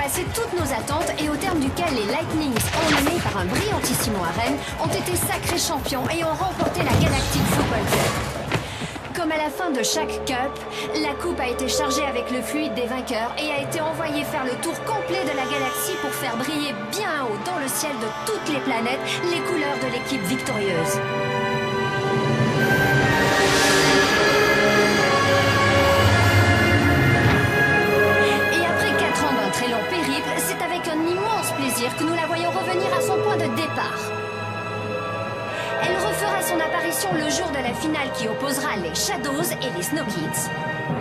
dépassé toutes nos attentes et au terme duquel les Lightnings, emmenés par un brillantissimo à Rennes, ont été sacrés champions et ont remporté la Galactic Football Cup. Comme à la fin de chaque cup, la coupe a été chargée avec le fluide des vainqueurs et a été envoyée faire le tour complet de la galaxie pour faire briller bien haut dans le ciel de toutes les planètes les couleurs de l'équipe victorieuse. C'est avec un immense plaisir que nous la voyons revenir à son point de départ. Elle refera son apparition le jour de la finale qui opposera les Shadows et les Snow Kids.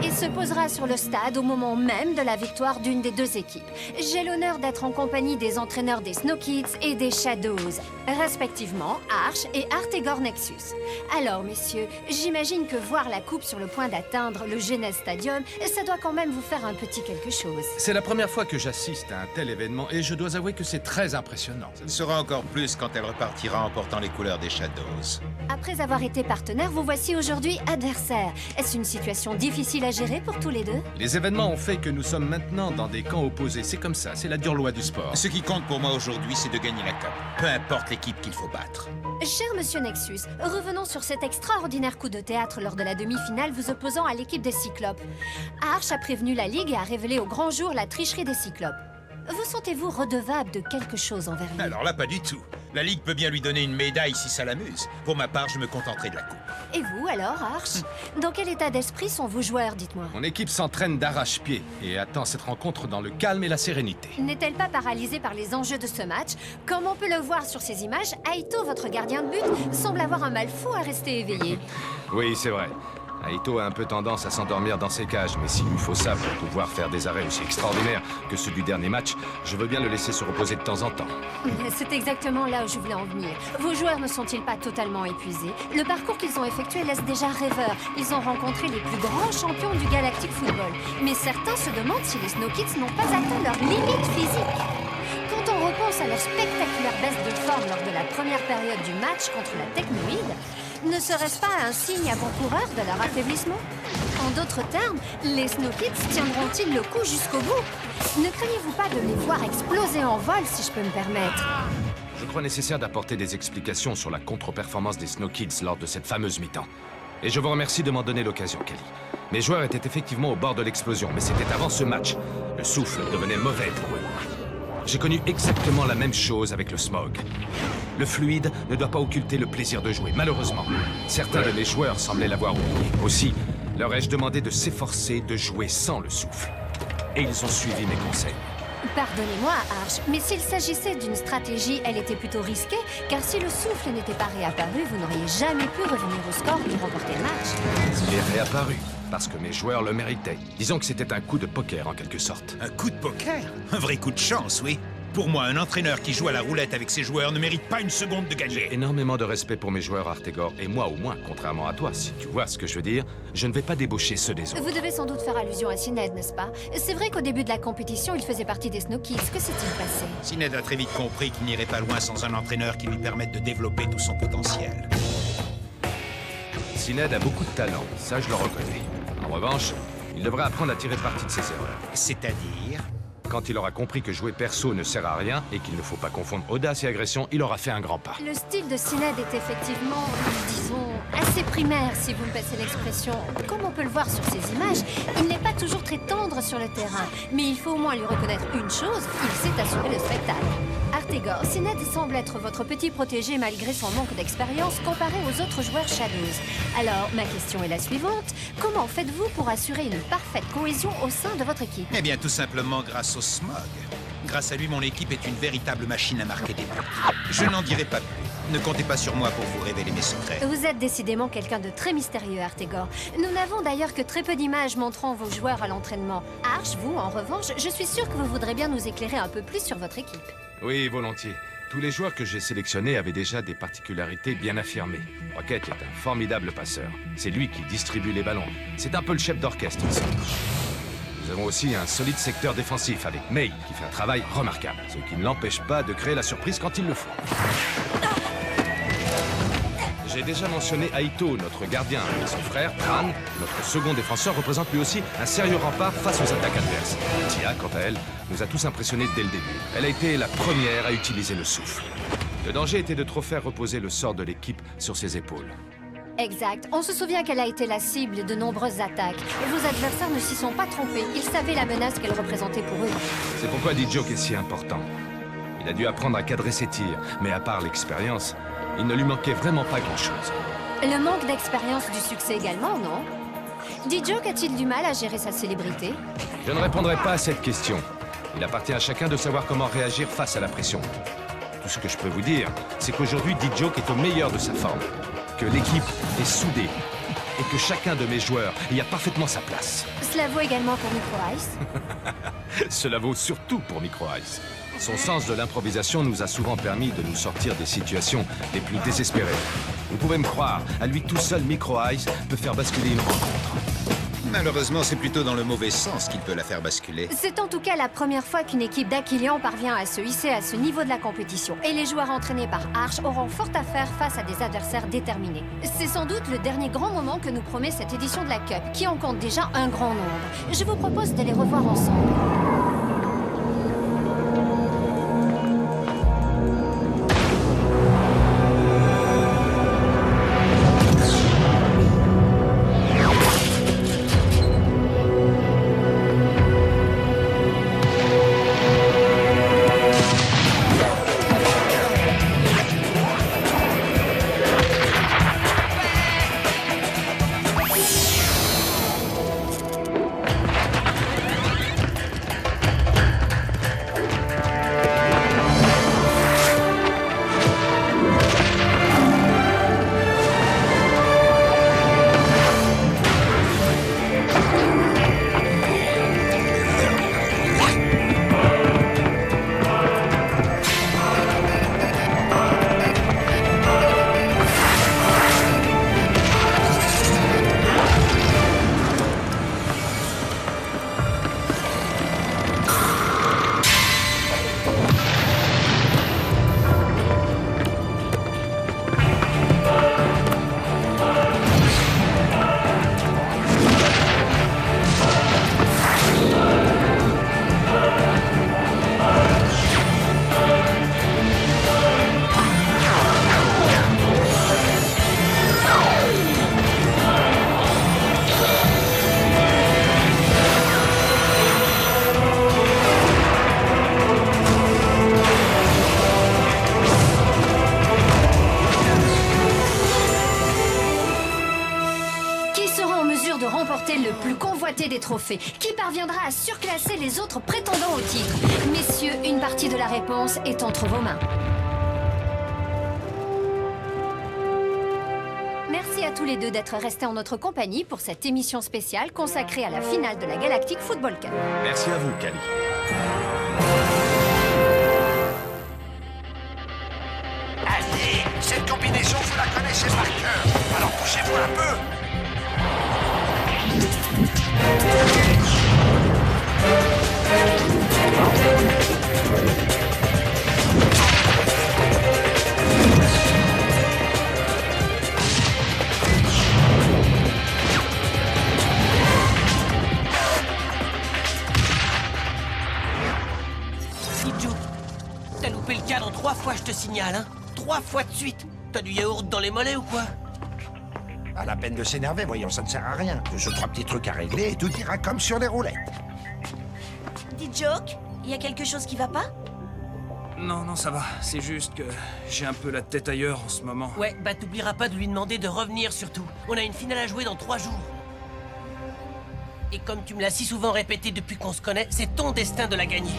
Et se posera sur le stade au moment même de la victoire d'une des deux équipes. J'ai l'honneur d'être en compagnie des entraîneurs des Snow Kids et des Shadows, respectivement Arch et Artegor Nexus. Alors, messieurs, j'imagine que voir la coupe sur le point d'atteindre le Genes Stadium, ça doit quand même vous faire un petit quelque chose. C'est la première fois que j'assiste à un tel événement et je dois avouer que c'est très impressionnant. Ça le sera encore plus quand elle repartira en portant les couleurs des Shadows. Après avoir été partenaire, vous voici aujourd'hui adversaire. Est-ce une situation difficile à gérer pour tous les deux? Les événements ont fait que nous sommes maintenant dans des camps opposés. C'est comme ça, c'est la dure loi du sport. Ce qui compte pour moi aujourd'hui, c'est de gagner la Cup. Peu importe l'équipe qu'il faut battre. Cher monsieur Nexus, revenons sur cet extraordinaire coup de théâtre lors de la demi-finale vous opposant à l'équipe des Cyclopes. Arch a prévenu la Ligue et a révélé au grand jour la tricherie des Cyclopes. Vous sentez-vous redevable de quelque chose envers lui? Alors là, pas du tout. La Ligue peut bien lui donner une médaille si ça l'amuse. Pour ma part, je me contenterai de la coupe. Et vous, alors, Arch? Dans quel état d'esprit sont vos joueurs, dites-moi? Mon équipe s'entraîne d'arrache-pied et attend cette rencontre dans le calme et la sérénité. N'est-elle pas paralysée par les enjeux de ce match? Comme on peut le voir sur ces images, Aito, votre gardien de but, semble avoir un mal fou à rester éveillé. Oui, c'est vrai. Aito a un peu tendance à s'endormir dans ses cages, mais s'il lui faut ça pour pouvoir faire des arrêts aussi extraordinaires que ceux du dernier match, je veux bien le laisser se reposer de temps en temps. C'est exactement là où je voulais en venir. Vos joueurs ne sont-ils pas totalement épuisés? Le parcours qu'ils ont effectué laisse déjà rêveur. Ils ont rencontré les plus grands champions du Galactic Football. Mais certains se demandent si les Snow Kids n'ont pas atteint leurs limites physiques. Quand on repense à leur spectaculaire baisse de forme lors de la première période du match contre la Technoïde, ne serait-ce pas un signe avant-coureur de leur affaiblissement? En d'autres termes, les Snow Kids tiendront-ils le coup jusqu'au bout? Ne craignez-vous pas de les voir exploser en vol, si je peux me permettre? Je crois nécessaire d'apporter des explications sur la contre-performance des Snow Kids lors de cette fameuse mi-temps. Et je vous remercie de m'en donner l'occasion, Kelly. Mes joueurs étaient effectivement au bord de l'explosion, mais c'était avant ce match. Le souffle devenait mauvais pour eux. J'ai connu exactement la même chose avec le smog. Le fluide ne doit pas occulter le plaisir de jouer, malheureusement. Certains de mes joueurs semblaient l'avoir oublié. Aussi, leur ai-je demandé de s'efforcer de jouer sans le souffle. Et ils ont suivi mes conseils. Pardonnez-moi, Arch, mais s'il s'agissait d'une stratégie, elle était plutôt risquée, car si le souffle n'était pas réapparu, vous n'auriez jamais pu revenir au score pour remporter le match. Il est réapparu, parce que mes joueurs le méritaient. Disons que c'était un coup de poker, en quelque sorte. Un coup de poker? Un vrai coup de chance, oui. Pour moi, un entraîneur qui joue à la roulette avec ses joueurs ne mérite pas une seconde de gagner. Énormément de respect pour mes joueurs, Artegor, et moi au moins, contrairement à toi, si tu vois ce que je veux dire, je ne vais pas débaucher ceux des autres. Vous devez sans doute faire allusion à Sined, n'est-ce pas? C'est vrai qu'au début de la compétition, il faisait partie des Snow Kids. Que s'est-il passé? Sined a très vite compris qu'il n'irait pas loin sans un entraîneur qui lui permette de développer tout son potentiel. Sined a beaucoup de talent, ça je le reconnais. En revanche, il devrait apprendre à tirer parti de ses erreurs. C'est-à-dire? Quand il aura compris que jouer perso ne sert à rien et qu'il ne faut pas confondre audace et agression, il aura fait un grand pas. Le style de Sined est effectivement, disons, assez primaire, si vous me passez l'expression. Comme on peut le voir sur ces images, il n'est pas toujours très tendre sur le terrain. Mais il faut au moins lui reconnaître une chose, il sait assurer le spectacle. Artegor, Sined semble être votre petit protégé malgré son manque d'expérience comparé aux autres joueurs Shadows. Alors, ma question est la suivante. Comment faites-vous pour assurer une parfaite cohésion au sein de votre équipe? Eh bien, tout simplement grâce au smog. Grâce à lui, mon équipe est une véritable machine à marquer des points. Je n'en dirai pas plus. Ne comptez pas sur moi pour vous révéler mes secrets. Vous êtes décidément quelqu'un de très mystérieux, Artegor. Nous n'avons d'ailleurs que très peu d'images montrant vos joueurs à l'entraînement. Arch, vous, en revanche, je suis sûr que vous voudrez bien nous éclairer un peu plus sur votre équipe. Oui, volontiers. Tous les joueurs que j'ai sélectionnés avaient déjà des particularités bien affirmées. Rocket est un formidable passeur. C'est lui qui distribue les ballons. C'est un peu le chef d'orchestre ici. Nous avons aussi un solide secteur défensif avec May, qui fait un travail remarquable, ce qui ne l'empêche pas de créer la surprise quand il le faut. J'ai déjà mentionné Aito, notre gardien, et son frère, Tran, notre second défenseur, représente lui aussi un sérieux rempart face aux attaques adverses. Tia, quant à elle, nous a tous impressionnés dès le début. Elle a été la première à utiliser le souffle. Le danger était de trop faire reposer le sort de l'équipe sur ses épaules. Exact. On se souvient qu'elle a été la cible de nombreuses attaques. Et vos adversaires ne s'y sont pas trompés. Ils savaient la menace qu'elle représentait pour eux. C'est pourquoi D-Joke est si important. Il a dû apprendre à cadrer ses tirs, mais à part l'expérience, il ne lui manquait vraiment pas grand-chose. Le manque d'expérience du succès également, non? D-Joke a-t-il du mal à gérer sa célébrité? Je ne répondrai pas à cette question. Il appartient à chacun de savoir comment réagir face à la pression. Tout ce que je peux vous dire, c'est qu'aujourd'hui, D-Joke est au meilleur de sa forme, que l'équipe est soudée, et que chacun de mes joueurs y a parfaitement sa place. Cela vaut également pour Micro Ice. Cela vaut surtout pour Micro Ice. Son sens de l'improvisation nous a souvent permis de nous sortir des situations les plus désespérées. Vous pouvez me croire, à lui tout seul, Micro Ice peut faire basculer une rencontre. Malheureusement, c'est plutôt dans le mauvais sens qu'il peut la faire basculer. C'est en tout cas la première fois qu'une équipe d'Aquilian parvient à se hisser à ce niveau de la compétition. Et les joueurs entraînés par Arch auront fort à faire face à des adversaires déterminés. C'est sans doute le dernier grand moment que nous promet cette édition de la Cup, qui en compte déjà un grand nombre. Je vous propose de les revoir ensemble. Le plus convoité des trophées, qui parviendra à surclasser les autres prétendants au titre. Messieurs, une partie de la réponse est entre vos mains. Merci à tous les deux d'être restés en notre compagnie pour cette émission spéciale consacrée à la finale de la Galactic Football Cup. Merci à vous, Kali. Allez, cette combinaison, vous la connaissez par cœur. Alors bougez-vous un peu. Ijo, t'as loupé le cadre 3 fois, je te signale, hein. 3 fois de suite. T'as du yaourt dans les mollets ou quoi? Pas la peine de s'énerver, voyons, ça ne sert à rien. 2 ou 3 petits trucs à régler et tout ira comme sur les roulettes. Dis Joke, il y a quelque chose qui va pas? Non, non, ça va. C'est juste que j'ai un peu la tête ailleurs en ce moment. Ouais, bah t'oublieras pas de lui demander de revenir surtout. On a une finale à jouer dans 3 jours. Et comme tu me l'as si souvent répété depuis qu'on se connaît, c'est ton destin de la gagner.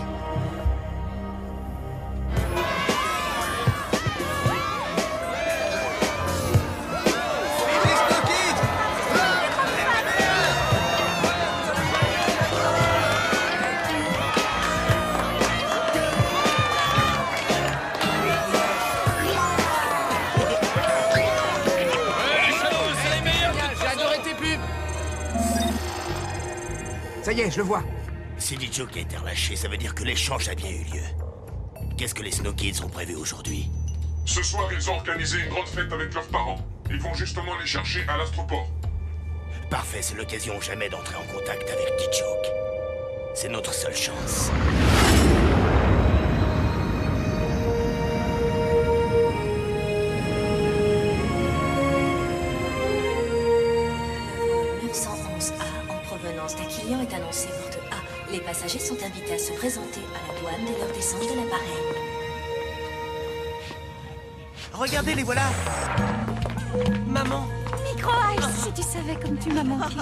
Ça y est, je le vois. Si Dijo qui a été relâché, ça veut dire que l'échange a bien eu lieu. Qu'est-ce que les Snow Kids ont prévu aujourd'hui? Ce soir, ils ont organisé une grande fête avec leurs parents. Ils vont justement les chercher à l'astroport. Parfait, c'est l'occasion ou jamais d'entrer en contact avec T-Joke. C'est notre seule chance. Le vol 911A en provenance d'Aquilian est annoncé bord de A. Les passagers sont invités à se présenter à la douane dès leur descente de l'appareil. Regardez, les voilà. Maman. Micro-Ice, si tu savais comme tu m'as manqué.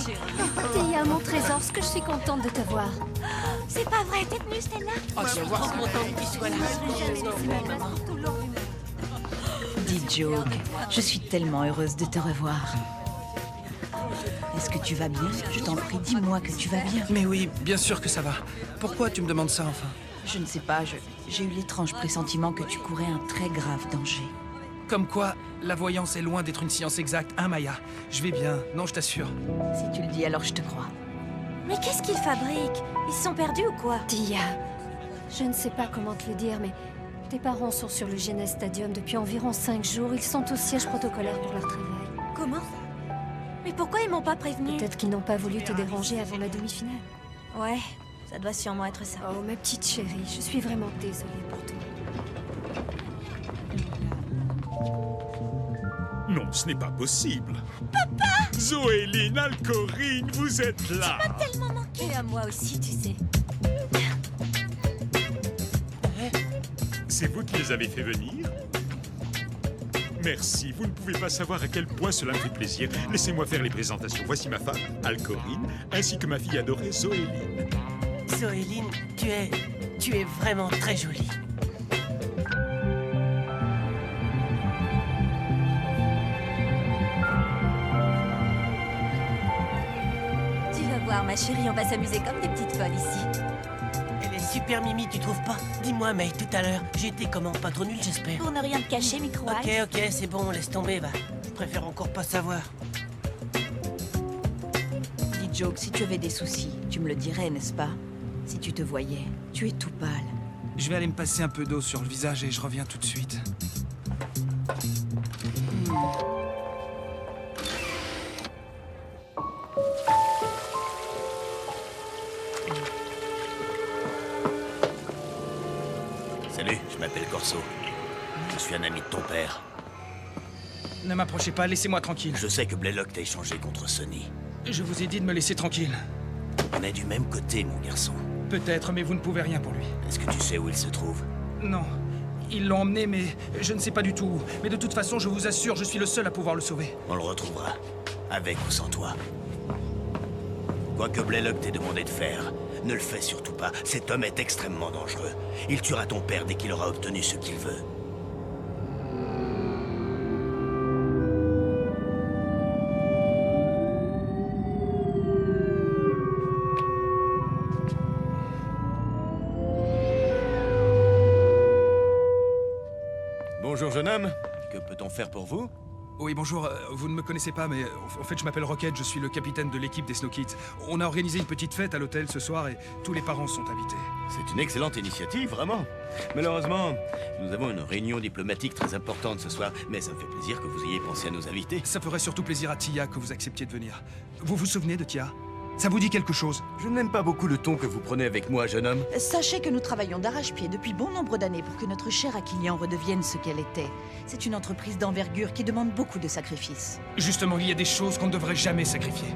Tia, mon trésor, ce que je suis contente de te voir. C'est pas vrai, t'es venue, Stella? Oh, je suis trop contente qu'il soit là. Dis Joke, je suis tellement heureuse de te revoir. Est-ce que tu vas bien? Je t'en prie, dis-moi que tu vas bien. Mais oui, bien sûr que ça va. Pourquoi tu me demandes ça, enfin? Je ne sais pas, j'ai eu l'étrange pressentiment que tu courais un très grave danger. Comme quoi, la voyance est loin d'être une science exacte, hein, Maya? Je vais bien, non, je t'assure. Si tu le dis, alors je te crois. Mais qu'est-ce qu'ils fabriquent? Ils se sont perdus ou quoi? Tia, je ne sais pas comment te le dire, mais tes parents sont sur le Genes Stadium depuis environ 5 jours. Ils sont au siège protocolaire pour leur travail. Comment? Mais pourquoi ils m'ont pas prévenu? Peut-être qu'ils n'ont pas voulu te déranger avant la demi-finale. Ouais, ça doit sûrement être ça. Oh, ma petite chérie, je suis vraiment désolée pour toi. Non, ce n'est pas possible. Papa! Zoéline, Alcorine, vous êtes là! Tu m'as tellement manqué. Et à moi aussi, tu sais. C'est vous qui les avez fait venir? Merci, vous ne pouvez pas savoir à quel point cela me fait plaisir. Laissez-moi faire les présentations. Voici ma femme, Alcorine, ainsi que ma fille adorée, Zoéline. Zoéline, tu es vraiment très jolie. Tu vas voir, ma chérie, on va s'amuser comme des petites folles ici. Elle est super mimi, tu trouves pas? Dis-moi, May, tout à l'heure, j'étais comment? Pas trop nul, j'espère. Pour ne rien te cacher, Micro-Ice. Ok, c'est bon, laisse tomber, va. Je préfère encore pas savoir. Dis Joke, si tu avais des soucis, tu me le dirais, n'est-ce pas? Si tu te voyais, tu es tout pâle. Je vais aller me passer un peu d'eau sur le visage et je reviens tout de suite. Salut, je m'appelle Corso. Je suis un ami de ton père. Ne m'approchez pas, laissez-moi tranquille. Je sais que Blaylock t'a échangé contre Sonny. Je vous ai dit de me laisser tranquille. On est du même côté, mon garçon. Peut-être, mais vous ne pouvez rien pour lui. Est-ce que tu sais où il se trouve? Non. Ils l'ont emmené, mais je ne sais pas du tout où. Mais de toute façon, je vous assure, je suis le seul à pouvoir le sauver. On le retrouvera. Avec ou sans toi. Quoi que Blaylock t'ait demandé de faire, ne le fais surtout pas. Cet homme est extrêmement dangereux. Il tuera ton père dès qu'il aura obtenu ce qu'il veut. Bonjour, jeune homme. Que peut-on faire pour vous? Oui, bonjour. Vous ne me connaissez pas, mais en fait, je m'appelle Rocket. Je suis le capitaine de l'équipe des Snow Kids. On a organisé une petite fête à l'hôtel ce soir et tous les parents sont invités. C'est une excellente initiative, vraiment. Malheureusement, nous avons une réunion diplomatique très importante ce soir, mais ça me fait plaisir que vous ayez pensé à nous inviter. Ça ferait surtout plaisir à Tia que vous acceptiez de venir. Vous vous souvenez de Tia? Ça vous dit quelque chose? Je n'aime pas beaucoup le ton que vous prenez avec moi, jeune homme. Sachez que nous travaillons d'arrache-pied depuis bon nombre d'années pour que notre chère Aquilian redevienne ce qu'elle était. C'est une entreprise d'envergure qui demande beaucoup de sacrifices. Justement, il y a des choses qu'on ne devrait jamais sacrifier.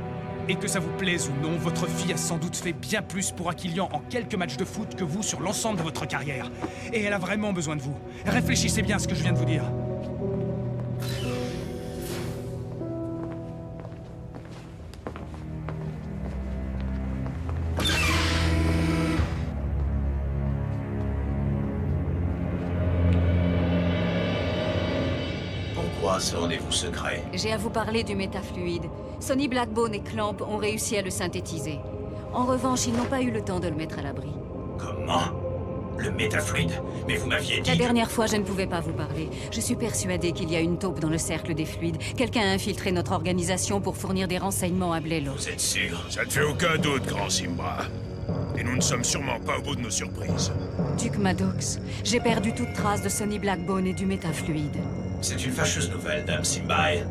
Et que ça vous plaise ou non, votre fille a sans doute fait bien plus pour Aquilian en quelques matchs de foot que vous sur l'ensemble de votre carrière. Et elle a vraiment besoin de vous. Réfléchissez bien à ce que je viens de vous dire. Ce rendez-vous secret. J'ai à vous parler du métafluide. Sonny Blackbone et Clamp ont réussi à le synthétiser. En revanche, ils n'ont pas eu le temps de le mettre à l'abri. Comment? Le métafluide? Mais vous m'aviez dit... La dernière fois, je ne pouvais pas vous parler. Je suis persuadée qu'il y a une taupe dans le cercle des fluides. Quelqu'un a infiltré notre organisation pour fournir des renseignements à Blaylock. Vous êtes sûr? Ça ne fait aucun doute, grand Simba. Et nous ne sommes sûrement pas au bout de nos surprises. Duke Maddox, j'ai perdu toute trace de Sonny Blackbone et du métafluide. C'est une fâcheuse nouvelle, Dame Simbae.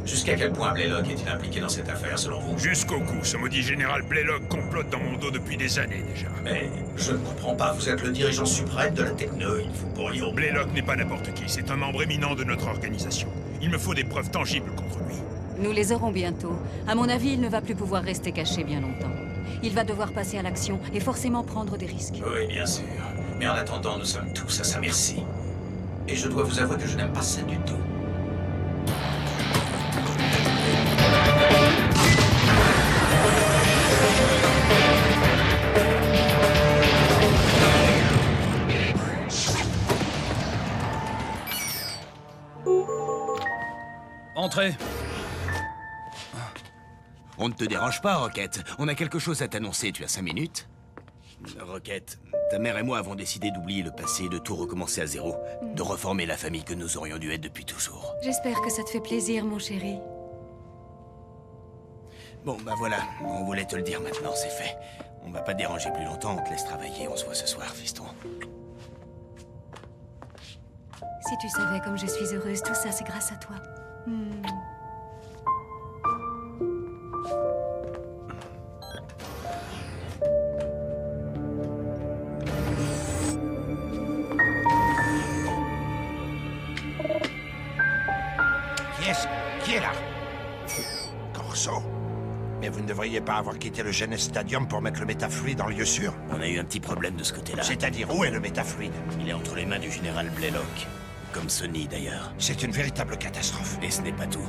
Jusqu'à quel point Blaylock est-il impliqué dans cette affaire, selon vous? Jusqu'au cou, ce maudit général Blaylock complote dans mon dos depuis des années déjà. Mais je ne comprends pas, vous êtes le dirigeant suprême de la techno, il vous pourriez... Blaylock n'est pas n'importe qui, c'est un membre éminent de notre organisation. Il me faut des preuves tangibles contre lui. Nous les aurons bientôt. À mon avis, il ne va plus pouvoir rester caché bien longtemps. Il va devoir passer à l'action et forcément prendre des risques. Oui, bien sûr. Mais en attendant, nous sommes tous à sa merci. Et je dois vous avouer que je n'aime pas ça du tout. Entrez. On ne te dérange pas, Rocket. On a quelque chose à t'annoncer. Tu as 5 minutes? Rocket, ta mère et moi avons décidé d'oublier le passé, de tout recommencer à zéro. De reformer la famille que nous aurions dû être depuis toujours. J'espère que ça te fait plaisir, mon chéri. Bon, bah voilà. On voulait te le dire maintenant, c'est fait. On va pas te déranger plus longtemps. On te laisse travailler. On se voit ce soir, fiston. Si tu savais comme je suis heureuse, tout ça, c'est grâce à toi. Qui est là? Corso? Mais vous ne devriez pas avoir quitté le Genes Stadium pour mettre le métafluide en lieu sûr? On a eu un petit problème de ce côté-là. C'est-à-dire, où est le métafluide? Il est entre les mains du général Blaylock. Comme Sonny, d'ailleurs. C'est une véritable catastrophe. Et ce n'est pas tout.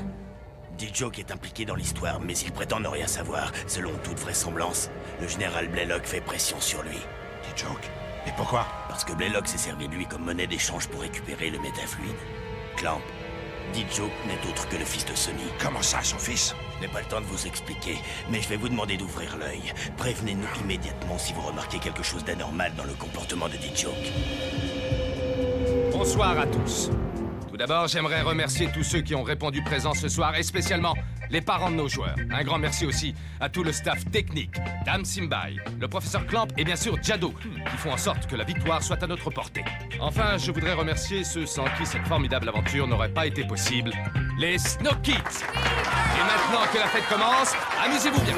D-Joke est impliqué dans l'histoire, mais il prétend ne rien savoir. Selon toute vraisemblance, le général Blaylock fait pression sur lui. D-Joke? Et pourquoi? Parce que Blaylock s'est servi de lui comme monnaie d'échange pour récupérer le métafluide. Clamp, D-Joke n'est autre que le fils de Sonny. Comment ça, son fils? Je n'ai pas le temps de vous expliquer, mais je vais vous demander d'ouvrir l'œil. Prévenez-nous immédiatement si vous remarquez quelque chose d'anormal dans le comportement de D-Joke. Bonsoir à tous. Tout d'abord, j'aimerais remercier tous ceux qui ont répondu présents ce soir, et spécialement les parents de nos joueurs. Un grand merci aussi à tout le staff technique, Dame Simbai, le professeur Clamp et bien sûr Jado, qui font en sorte que la victoire soit à notre portée. Enfin, je voudrais remercier ceux sans qui cette formidable aventure n'aurait pas été possible, les Snow Kids. Et maintenant que la fête commence, amusez-vous bien.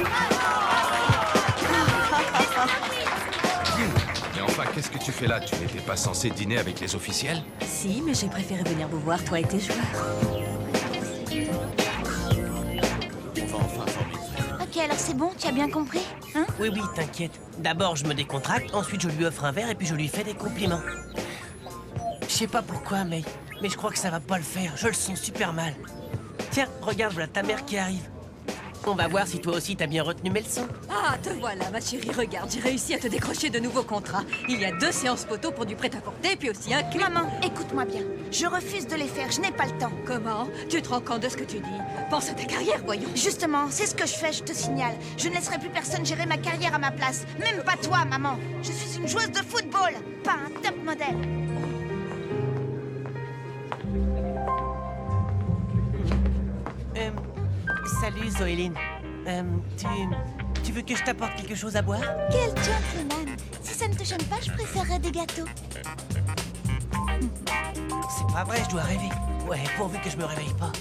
Et enfin, qu'est-ce que tu fais là? Tu n'étais pas censé dîner avec les officiels? Si, mais j'ai préféré venir vous voir, toi et tes joueurs. On va enfin former une vraie. Ok, alors c'est bon, tu as bien compris, hein? Oui, t'inquiète. D'abord, je me décontracte, ensuite je lui offre un verre et puis je lui fais des compliments. Je sais pas pourquoi, mais je crois que ça va pas le faire. Je le sens super mal. Tiens, regarde, voilà ta mère qui arrive. On va voir si toi aussi t'as bien retenu mes leçons. Ah, te voilà, ma chérie, regarde, j'ai réussi à te décrocher de nouveaux contrats. Il y a 2 séances photo pour du prêt-à-porter, puis aussi un clip. Maman, écoute-moi bien. Je refuse de les faire, je n'ai pas le temps. Comment? Tu te rends compte de ce que tu dis? Pense à ta carrière, voyons. Justement, c'est ce que je fais, je te signale. Je ne laisserai plus personne gérer ma carrière à ma place. Même pas toi, maman. Je suis une joueuse de football, pas un top modèle. Salut, Zoéline. Tu veux que je t'apporte quelque chose à boire? Quel gentleman. Si ça ne te gêne pas, je préférerais des gâteaux. C'est pas vrai, je dois rêver. Ouais, pourvu que je me réveille pas.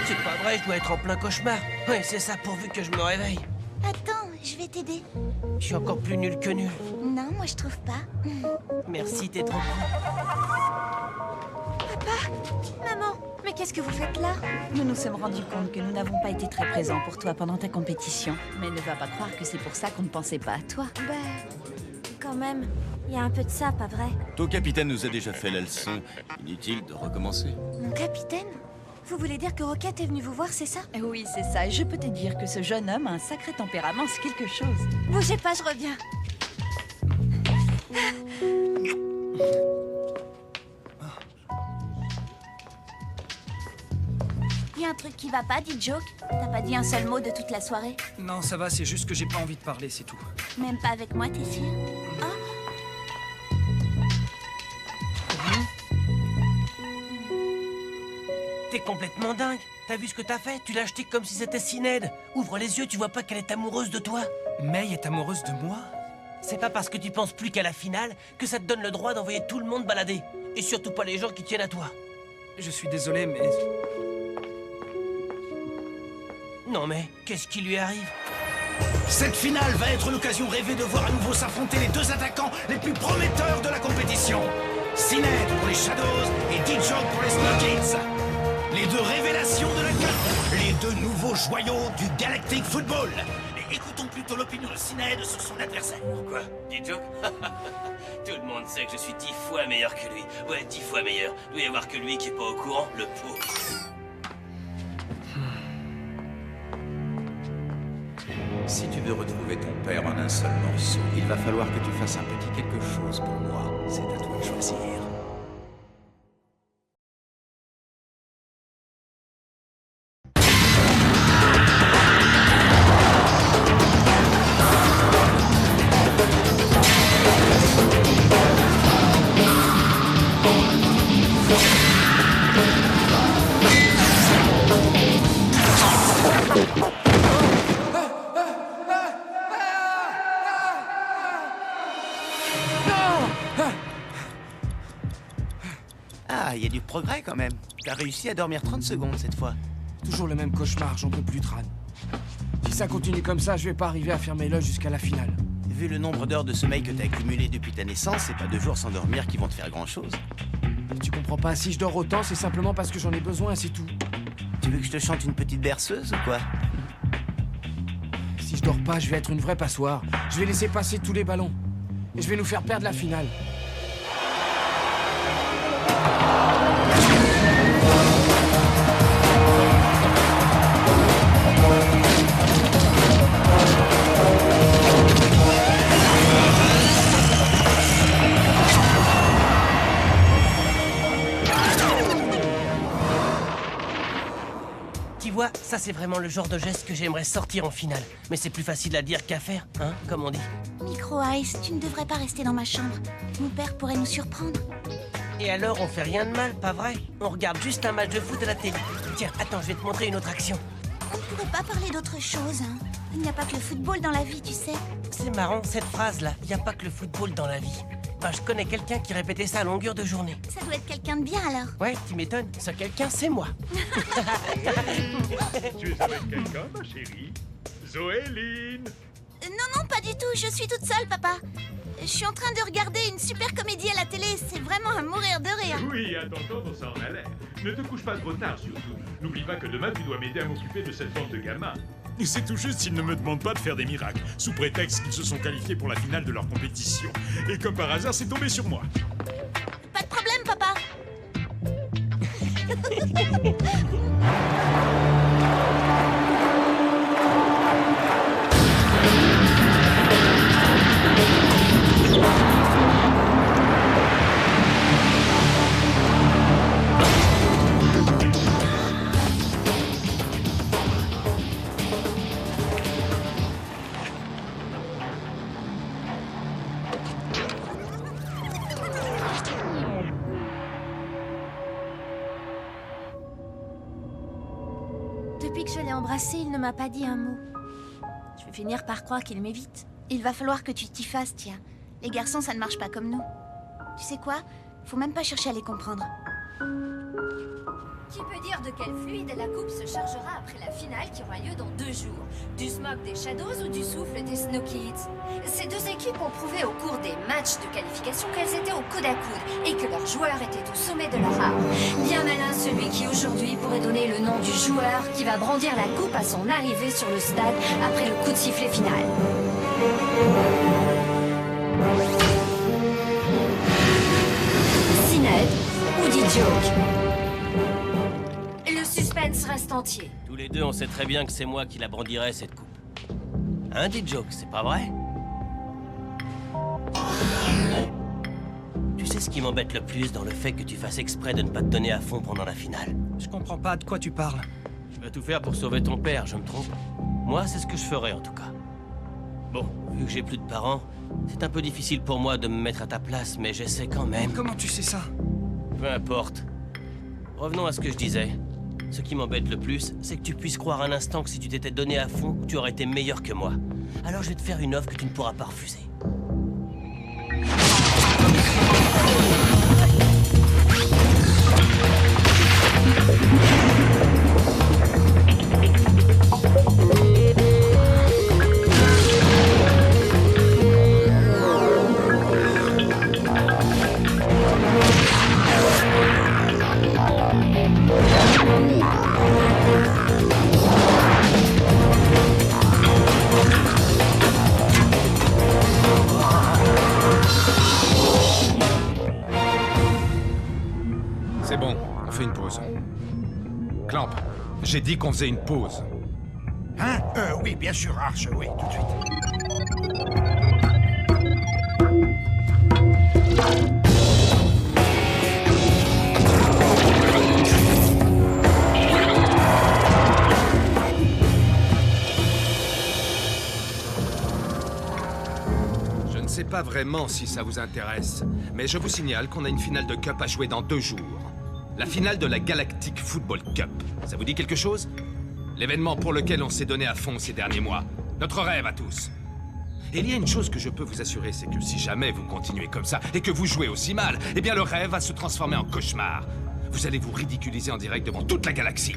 C'est pas vrai, je dois être en plein cauchemar. Ouais, c'est ça, pourvu que je me réveille. Attends, je vais t'aider. Je suis encore plus nul que nul. Non, moi je trouve pas. Merci, t'es trop cool. Papa, maman, mais qu'est-ce que vous faites là? Nous nous sommes rendus compte que nous n'avons pas été très présents pour toi pendant ta compétition. Mais ne va pas croire que c'est pour ça qu'on ne pensait pas à toi. Bah, quand même, il y a un peu de ça, pas vrai? Ton capitaine nous a déjà fait la leçon. Inutile de recommencer. Mon capitaine? Vous voulez dire que Rocket est venu vous voir, c'est ça? Oui, c'est ça. Et je peux te dire que ce jeune homme a un sacré tempérament, c'est quelque chose. Bougez pas, je reviens. Y a un truc qui va pas, dit Joke? T'as pas dit un seul mot de toute la soirée? Non, ça va, c'est juste que j'ai pas envie de parler, c'est tout. Même pas avec moi, t'es sûr? Oh. T'es complètement dingue. T'as vu ce que t'as fait? Tu l'as acheté comme si c'était Sinéad. Ouvre les yeux, tu vois pas qu'elle est amoureuse de toi? May est amoureuse de moi? C'est pas parce que tu penses plus qu'à la finale que ça te donne le droit d'envoyer tout le monde balader. Et surtout pas les gens qui tiennent à toi. Je suis désolé, mais... Non mais, qu'est-ce qui lui arrive? Cette finale va être l'occasion rêvée de voir à nouveau s'affronter les deux attaquants les plus prometteurs de la compétition. Sinead pour les Shadows et D-Joke pour les Snow Kids. Les deux révélations de la CAF, les deux nouveaux joyaux du Galactic Football. Et écoutons plutôt l'opinion de Sinead sur son adversaire. Quoi? D-Joke? Tout le monde sait que je suis 10 fois meilleur que lui. Ouais, 10 fois meilleur. Il doit y avoir que lui qui est pas au courant, le pauvre. Si tu veux retrouver ton père en un seul morceau, il va falloir que tu fasses un petit quelque chose pour moi. C'est à toi de choisir. Ah, il y a du progrès quand même. T'as réussi à dormir 30 secondes cette fois. Toujours le même cauchemar, j'en peux plus, Tran. Si ça continue comme ça, je vais pas arriver à fermer l'œil jusqu'à la finale. Vu le nombre d'heures de sommeil que t'as accumulé depuis ta naissance, c'est pas 2 jours sans dormir qui vont te faire grand-chose. Tu comprends pas, si je dors autant, c'est simplement parce que j'en ai besoin, c'est tout. Tu veux que je te chante une petite berceuse ou quoi? Si je dors pas, je vais être une vraie passoire. Je vais laisser passer tous les ballons. Et je vais nous faire perdre la finale. Tu vois, ça c'est vraiment le genre de geste que j'aimerais sortir en finale. Mais c'est plus facile à dire qu'à faire, hein, comme on dit. Micro Ice, tu ne devrais pas rester dans ma chambre. Mon père pourrait nous surprendre. Et alors, on fait rien de mal, pas vrai? On regarde juste un match de foot à la télé. Tiens, attends, je vais te montrer une autre action. On ne pourrait pas parler d'autre chose, hein. Il n'y a pas que le football dans la vie, tu sais. C'est marrant, cette phrase-là. Il n'y a pas que le football dans la vie. Ben, je connais quelqu'un qui répétait ça à longueur de journée. Ça doit être quelqu'un de bien, alors. Ouais, tu m'étonnes. Ce quelqu'un, c'est moi. Tu es avec quelqu'un, ma chérie? Zoéline! Non, pas du tout. Je suis toute seule, papa. Je suis en train de regarder une super comédie à la télé. C'est vraiment à mourir de rire. Oui, à t'entendre, ça en a l'air. Ne te couche pas trop tard, surtout. N'oublie pas que demain, tu dois m'aider à m'occuper de cette bande de gamins. C'est tout juste s'ils ne me demandent pas de faire des miracles, sous prétexte qu'ils se sont qualifiés pour la finale de leur compétition. Et comme par hasard, c'est tombé sur moi. Pas de problème, papa. Depuis que je l'ai embrassé, il ne m'a pas dit un mot. Je vais finir par croire qu'il m'évite. Il va falloir que tu t'y fasses, tiens. Les garçons, ça ne marche pas comme nous. Tu sais quoi? Faut même pas chercher à les comprendre. Qui peut dire de quel fluide la coupe se chargera après la finale qui aura lieu dans 2 jours? Du smog des Shadows ou du souffle des Snow Kids? Ces deux équipes ont prouvé au cours des matchs de qualification qu'elles étaient au coude à coude et que leurs joueurs étaient au sommet de leur art. Bien malin celui qui aujourd'hui pourrait donner le nom du joueur qui va brandir la coupe à son arrivée sur le stade après le coup de sifflet final. Sinead ou D-Joke? Le suspense reste entier. Tous les deux, on sait très bien que c'est moi qui la brandirai, cette coupe. Hein, D-Joke, c'est pas vrai? Tu sais ce qui m'embête le plus dans le fait que tu fasses exprès de ne pas te donner à fond pendant la finale? Je comprends pas de quoi tu parles. Tu vas tout faire pour sauver ton père, je me trompe? Moi, c'est ce que je ferais, en tout cas. Bon, vu que j'ai plus de parents, c'est un peu difficile pour moi de me mettre à ta place, mais j'essaie quand même. Comment tu sais ça? Peu importe. Revenons à ce que je disais. Ce qui m'embête le plus, c'est que tu puisses croire un instant que si tu t'étais donné à fond, tu aurais été meilleur que moi. Alors je vais te faire une offre que tu ne pourras pas refuser. C'est bon, on fait une pause. Clamp, j'ai dit qu'on faisait une pause. Hein? Oui, bien sûr, Arch, oui, tout de suite. Je ne sais pas vraiment si ça vous intéresse, mais je vous signale qu'on a une finale de Cup à jouer dans 2 jours. La finale de la Galactic Football Cup. Ça vous dit quelque chose? L'événement pour lequel on s'est donné à fond ces derniers mois. Notre rêve à tous. Et il y a une chose que je peux vous assurer, c'est que si jamais vous continuez comme ça et que vous jouez aussi mal, eh bien le rêve va se transformer en cauchemar. Vous allez vous ridiculiser en direct devant toute la galaxie.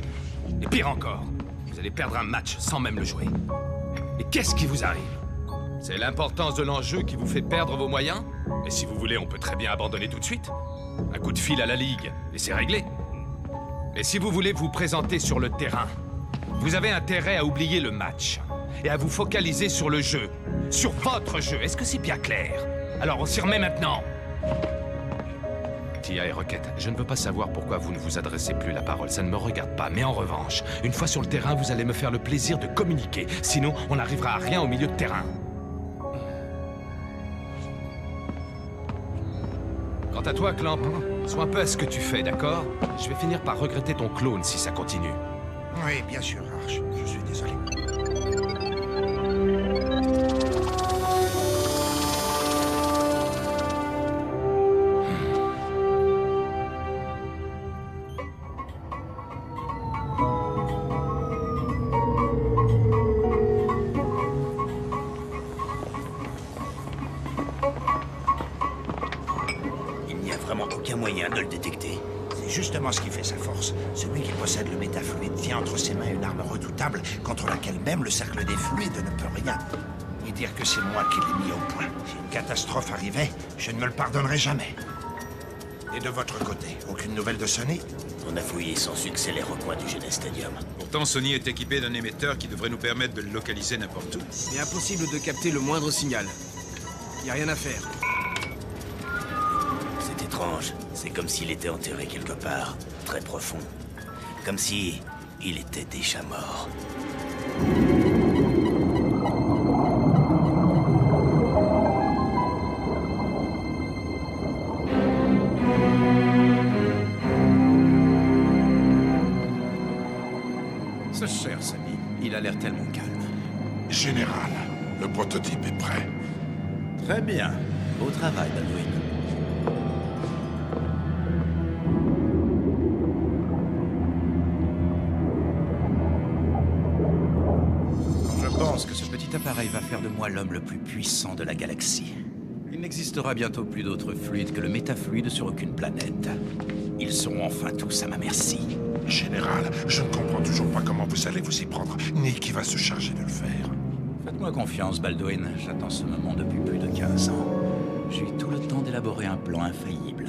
Et pire encore, vous allez perdre un match sans même le jouer. Et qu'est-ce qui vous arrive? C'est l'importance de l'enjeu qui vous fait perdre vos moyens? Mais si vous voulez, on peut très bien abandonner tout de suite. Un coup de fil à la Ligue, et c'est réglé. Mais si vous voulez vous présenter sur le terrain, vous avez intérêt à oublier le match et à vous focaliser sur le jeu, sur votre jeu. Est-ce que c'est bien clair? Alors on s'y remet maintenant. Tia et Rocket, je ne veux pas savoir pourquoi vous ne vous adressez plus la parole, ça ne me regarde pas. Mais en revanche, une fois sur le terrain, vous allez me faire le plaisir de communiquer. Sinon, on n'arrivera à rien au milieu de terrain. Quant à toi, Clamp, sois un peu à ce que tu fais, d'accord? Je vais finir par regretter ton clone si ça continue. Oui, bien sûr, Arch. Je suis désolé. Il n'y a vraiment aucun moyen de le détecter. C'est justement ce qui fait sa force. Celui qui possède le métafluide tient entre ses mains une arme redoutable contre laquelle même le cercle des fluides ne peut rien. Et dire que c'est moi qui l'ai mis au point. Si une catastrophe arrivait, je ne me le pardonnerai jamais. Et de votre côté, aucune nouvelle de Sony? On a fouillé sans succès les recoins du Genes Stadium. Pourtant, Sony est équipé d'un émetteur qui devrait nous permettre de le localiser n'importe où. C'est impossible de capter le moindre signal. Y a rien à faire. C'est étrange. C'est comme s'il était enterré quelque part, très profond. Comme si il était déjà mort. Ce cher Samy, il a l'air tellement calme. Général, le prototype est prêt. Très bien. Beau travail, Baldwin. Je pense que ce petit appareil va faire de moi l'homme le plus puissant de la galaxie. Il n'existera bientôt plus d'autres fluides que le métafluide sur aucune planète. Ils seront enfin tous à ma merci. Général, je ne comprends toujours pas comment vous allez vous y prendre, ni qui va se charger de le faire. Faites-moi confiance, Baldwin. J'attends ce moment depuis plus de 15 ans. J'ai eu tout le temps d'élaborer un plan infaillible.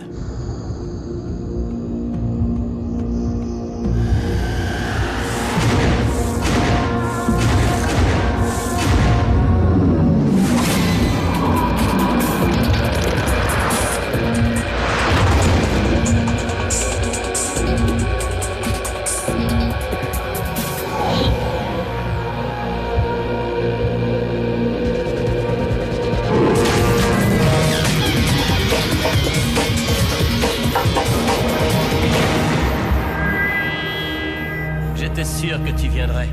J'étais sûr que tu viendrais.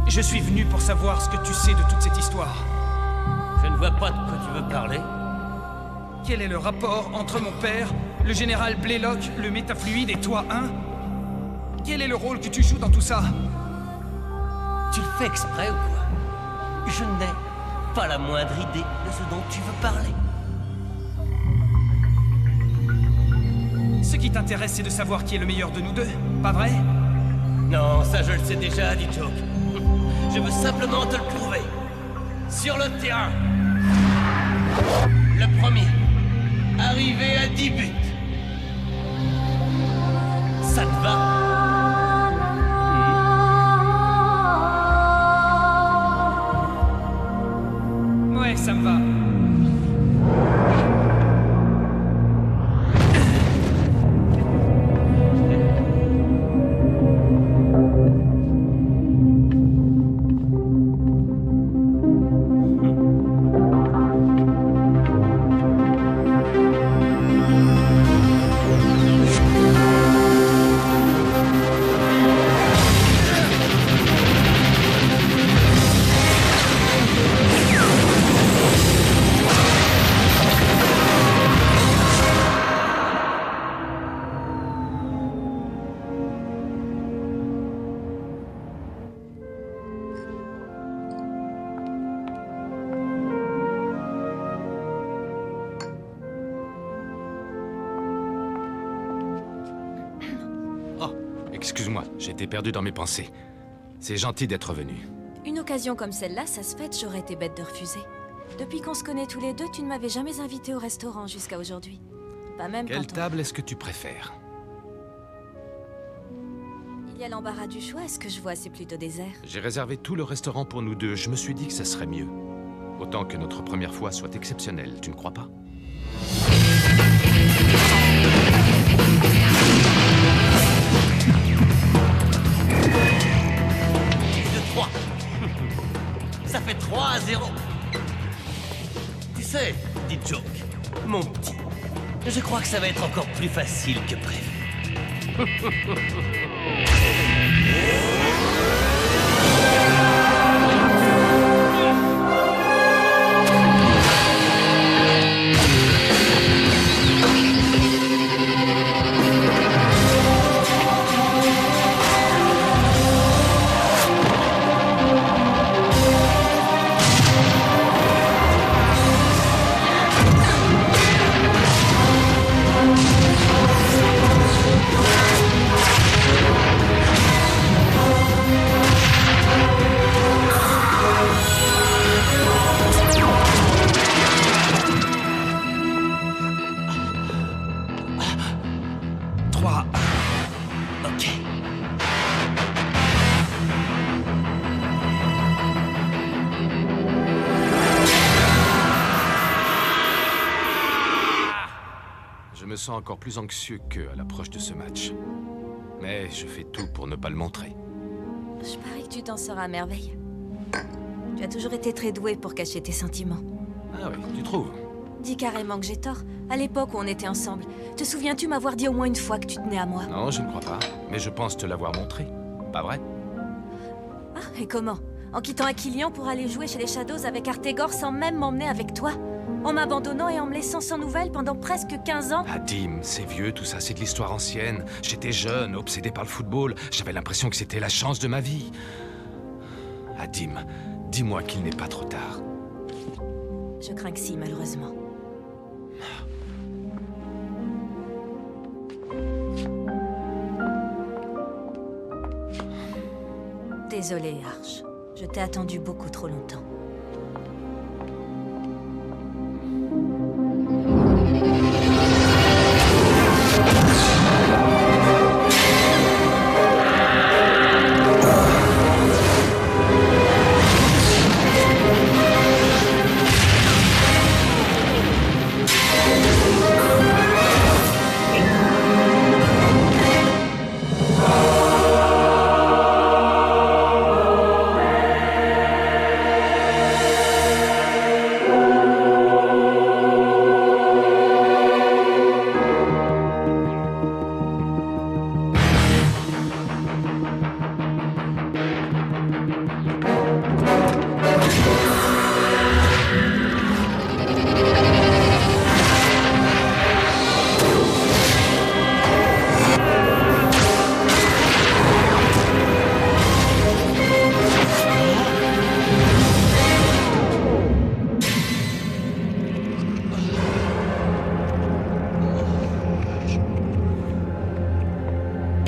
Je suis venu pour savoir ce que tu sais de toute cette histoire. Je ne vois pas de quoi tu veux parler. Quel est le rapport entre mon père, le général Blaylock, le métafluide et toi, hein? Quel est le rôle que tu joues dans tout ça? Tu le fais exprès ou quoi? Je n'ai pas la moindre idée de ce dont tu veux parler. Ce qui t'intéresse, c'est de savoir qui est le meilleur de nous deux, pas vrai? Non, ça je le sais déjà, dit Joke. Je veux simplement te le prouver. Sur le terrain. Le premier. Arrivé à 10 buts. Ça te va? Ouais, ça me va. Excuse-moi, j'étais perdu dans mes pensées. C'est gentil d'être venu. Une occasion comme celle-là, ça se fait, j'aurais été bête de refuser. Depuis qu'on se connaît tous les deux, tu ne m'avais jamais invité au restaurant jusqu'à aujourd'hui. Pas même Quelle quand table est-ce que tu préfères? il y a l'embarras du choix, est-ce que je vois, c'est plutôt désert. J'ai réservé tout le restaurant pour nous deux. Je me suis dit que ça serait mieux. Autant que notre première fois soit exceptionnelle, tu ne crois pas? De 3. Ça fait 3-0. Tu sais, dit Joke, mon petit, je crois que ça va être encore plus facile que prévu. Je me sens encore plus anxieux qu'eux à l'approche de ce match. Mais je fais tout pour ne pas le montrer. Je parie que tu t'en sors à merveille. Tu as toujours été très doué pour cacher tes sentiments. Ah oui, tu trouves? Dis carrément que j'ai tort. À l'époque où on était ensemble, te souviens-tu m'avoir dit au moins une fois que tu tenais à moi? Non, je ne crois pas. Mais je pense te l'avoir montré. Pas vrai? Ah, et comment? En quittant Aquilion pour aller jouer chez les Shadows avec Artegor sans même m'emmener avec toi? En m'abandonnant et en me laissant sans nouvelles pendant presque 15 ans? Adim, c'est vieux tout ça, c'est de l'histoire ancienne. J'étais jeune, obsédé par le football. J'avais l'impression que c'était la chance de ma vie. Adim, dis-moi qu'il n'est pas trop tard. Je crains que si, malheureusement. Désolée, Arch. Je t'ai attendu beaucoup trop longtemps.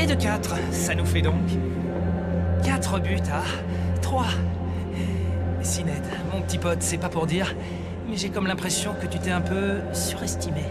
Et de 4, ça nous fait donc 4 buts à 3. Sined, mon petit pote, c'est pas pour dire, mais j'ai comme l'impression que tu t'es un peu surestimé.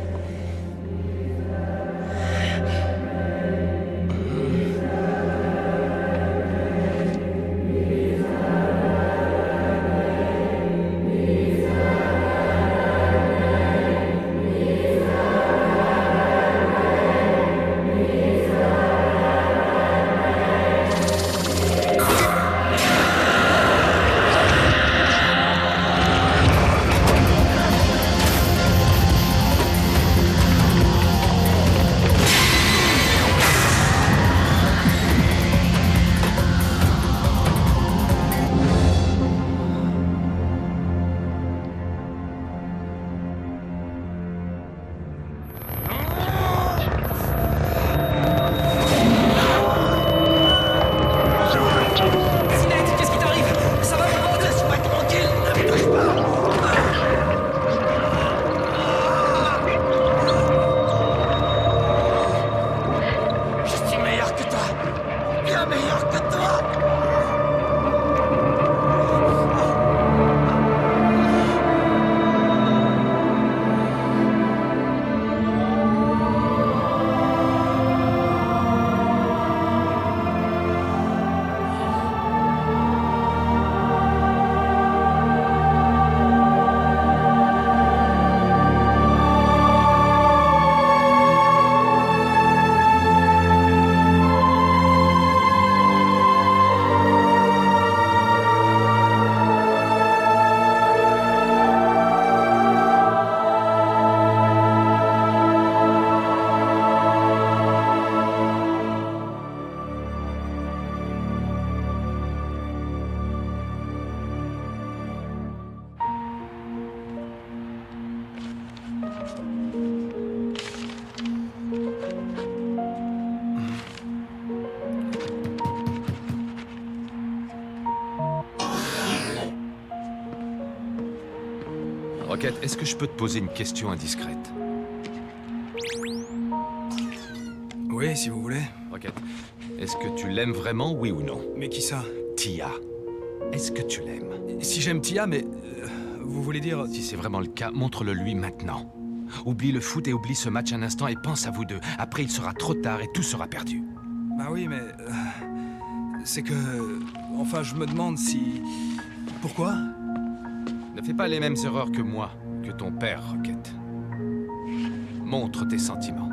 Rocket, est-ce que je peux te poser une question indiscrète? Oui, si vous voulez. Rocket, est-ce que tu l'aimes vraiment, oui ou non? Mais qui ça? Tia. Est-ce que tu l'aimes? Si j'aime Tia, mais... vous voulez dire... Si c'est vraiment le cas, montre-le lui maintenant. Oublie le foot et oublie ce match un instant et pense à vous deux. Après, il sera trop tard et tout sera perdu. Bah oui, mais... c'est que... Enfin, je me demande si... Pourquoi? Ne fais pas les mêmes erreurs que moi, que ton père, Rocket. Montre tes sentiments.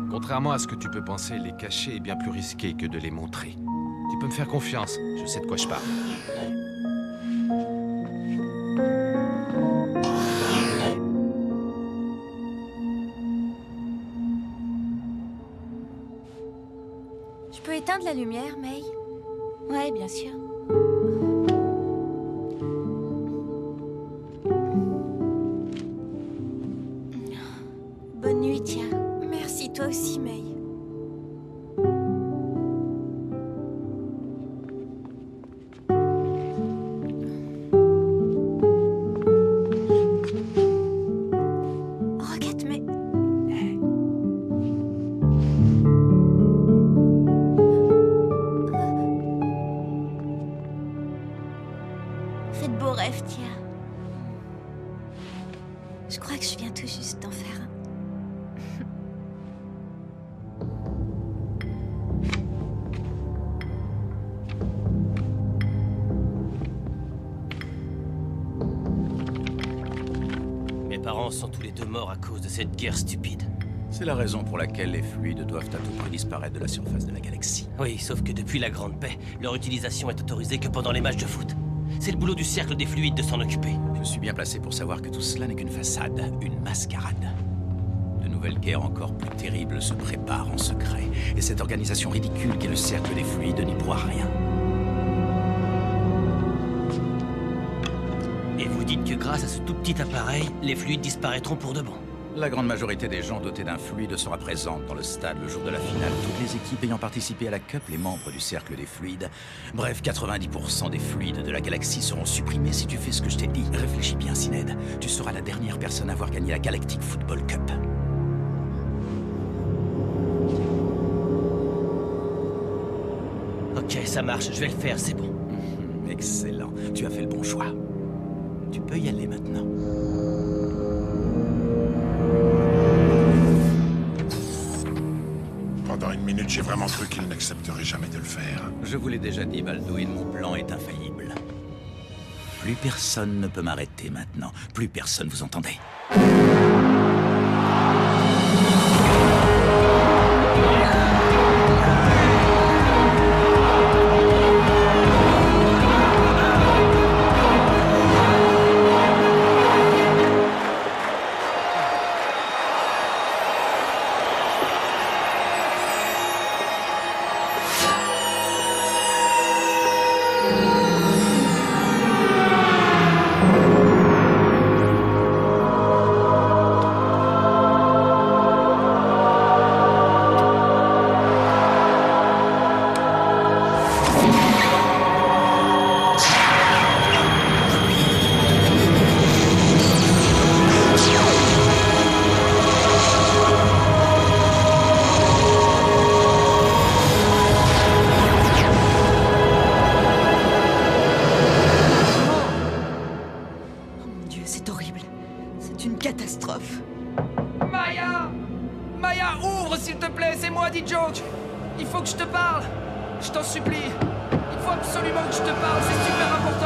Contrairement à ce que tu peux penser, les cacher est bien plus risqué que de les montrer. Tu peux me faire confiance, je sais de quoi je parle. Je peux éteindre la lumière, May? Ouais, bien sûr. Bonne nuit, Tia. Merci, toi aussi, May. Rocket, mais... Fais de beaux rêves, Tia. Je crois que je viens tout juste d'en faire un. Mes parents sont tous les deux morts à cause de cette guerre stupide. C'est la raison pour laquelle les fluides doivent à tout prix disparaître de la surface de la galaxie. Oui, sauf que depuis la Grande Paix, leur utilisation est autorisée que pendant les matchs de foot. C'est le boulot du cercle des fluides de s'en occuper. Je suis bien placé pour savoir que tout cela n'est qu'une façade, une mascarade. De nouvelles guerres encore plus terribles se préparent en secret, et cette organisation ridicule qu'est le cercle des fluides n'y pourra rien. Et vous dites que grâce à ce tout petit appareil, les fluides disparaîtront pour de bon. La grande majorité des gens dotés d'un fluide sera présente dans le stade le jour de la finale. Toutes les équipes ayant participé à la Cup, les membres du cercle des fluides. Bref, 90% des fluides de la galaxie seront supprimés si tu fais ce que je t'ai dit. Réfléchis bien, Syned. Tu seras la dernière personne à avoir gagné la Galactic Football Cup. Ok, ça marche, je vais le faire, c'est bon. Excellent, tu as fait le bon choix. Tu peux y aller maintenant. Pendant une minute, j'ai vraiment cru qu'il n'accepterait jamais de le faire. Je vous l'ai déjà dit, Baldwin, mon plan est infaillible. Plus personne ne peut m'arrêter maintenant. Plus personne, vous entendez? Maya, ouvre s'il te plaît, c'est moi, D-Joke. Il faut que je te parle. Je t'en supplie. Il faut absolument que je te parle, c'est super important.